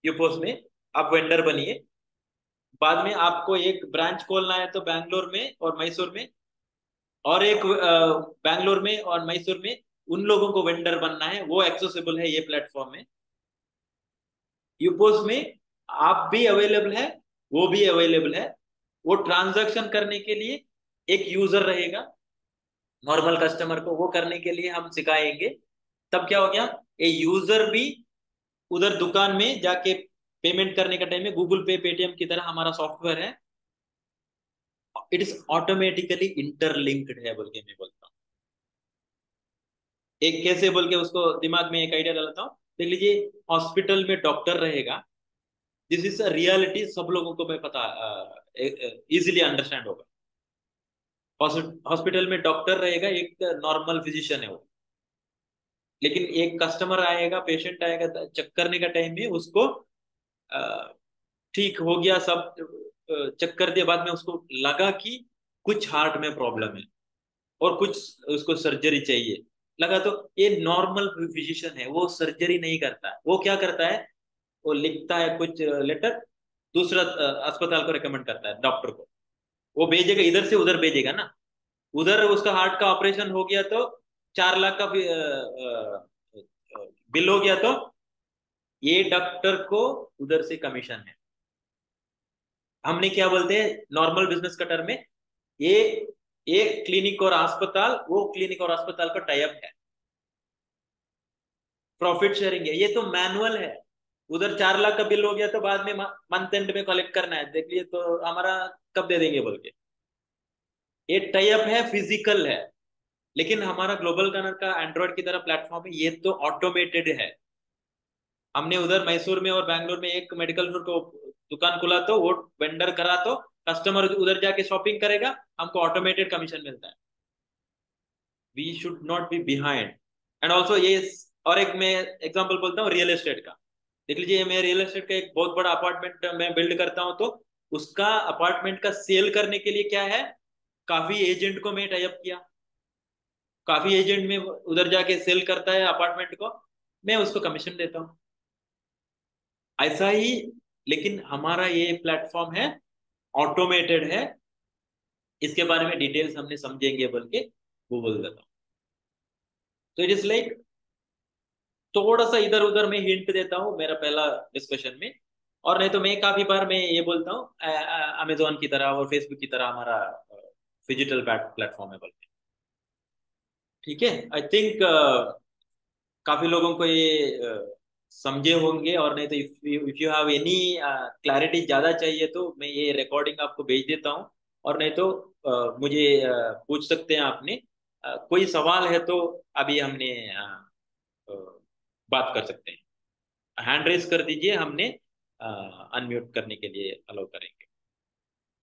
यूपोस में, आप वेंडर बनिए। बाद में आपको एक ब्रांच खोलना है तो बैंगलोर में और मैसूर में, और एक बैंगलोर में और मैसूर में उन लोगों को वेंडर बनना है, वो एक्सेसिबल है ये प्लेटफॉर्म में। यूपोस में आप भी अवेलेबल है, वो भी अवेलेबल है। वो ट्रांजैक्शन करने के लिए एक यूजर रहेगा, नॉर्मल कस्टमर को वो करने के लिए हम सिखाएंगे। तब क्या हो गया, ये यूजर भी उधर दुकान में जाके पेमेंट करने का टाइम में गूगल पे पेटीएम की तरह हमारा सॉफ्टवेयर है, इट इज ऑटोमेटिकली इंटरलिंक्ड है बोल के मैं बोलता हूँ। एक कैसे बोल के उसको दिमाग में एक आइडिया डालता हूँ, देख लीजिए, हॉस्पिटल में डॉक्टर रहेगा, दिस इज अ रियलिटी, सब लोगों को मैं पता, इजीली अंडरस्टैंड होगा। हॉस्पिटल में डॉक्टर रहेगा, एक नॉर्मल फिजिशियन है वो, लेकिन एक कस्टमर आएगा, पेशेंट आएगा चेक करने का टाइम में उसको अ, ठीक हो गया सब, चेक कर दिया, बाद में उसको लगा कि कुछ हार्ट में प्रॉब्लम है और कुछ उसको सर्जरी चाहिए, लगा तो ये नॉर्मल फिजिशियन है, वो सर्जरी नहीं करता है, वो क्या करता है, वो लिखता है कुछ लेटर, दूसरा अस्पताल को रिकमेंड करता है डॉक्टर को, वो भेजेगा, इधर से उधर भेजेगा ना, उधर उसका हार्ट का ऑपरेशन हो गया तो 4 लाख का बिल हो गया तो ये डॉक्टर को उधर से कमीशन है। हमने क्या बोलते हैं नॉर्मल बिजनेस का टर्म में, ये एक क्लिनिक और अस्पताल, वो क्लिनिक और अस्पताल का टाई अप है, प्रॉफिट शेयरिंग है, ये तो मैनुअल है। उधर 4 लाख का बिल हो गया तो बाद में मंथ एंड में कलेक्ट करना है, देख लिए तो हमारा कब दे देंगे बोल के, ये टाई अप है, फिजिकल है। लेकिन हमारा ग्लोबल कनर का एंड्रॉइड की तरह प्लेटफॉर्म है, ये तो ऑटोमेटेड है। हमने उधर मैसूर में और बैंगलोर में एक मेडिकल स्टोर को दुकान खुला तो वो वेंडर करा तो कस्टमर उधर जाके शॉपिंग करेगा, हमको ऑटोमेटेड कमीशन मिलता है। We should not be behind. And also ये, और एक मैं एग्जांपल बोलता हूँ रियल एस्टेट का, देख लीजिए मैं रियल एस्टेट का एक बहुत बड़ा अपार्टमेंट मैं बिल्ड करता हूँ, तो उसका अपार्टमेंट का सेल करने के लिए क्या है, काफी एजेंट को मैं टाई अप किया, काफी एजेंट में उधर जाके सेल करता है अपार्टमेंट को, मैं उसको कमीशन देता हूँ, ऐसा ही। लेकिन हमारा ये प्लेटफॉर्म है, ऑटोमेटेड है, इसके बारे में डिटेल्स हमने समझेंगे बोल के वो बोल देता हूँ। तो इट इज लाइक थोड़ा सा इधर उधर मैं हिंट देता हूँ मेरा पहला डिस्कशन में, और नहीं तो मैं काफी बार मैं ये बोलता हूँ अमेजोन की तरह और फेसबुक की तरह हमारा डिजिटल प्लेटफॉर्म है बोल के। ठीक है, आई थिंक काफी लोगों को ये समझे होंगे, और नहीं तो if you have any clarity ज्यादा चाहिए तो मैं ये रिकॉर्डिंग आपको भेज देता हूँ, और नहीं तो मुझे पूछ सकते हैं आपने, कोई सवाल है तो अभी हमने अ, बात कर सकते हैं, हैंड रेस कर दीजिए, हमने अनम्यूट करने के लिए अलाउ करेंगे।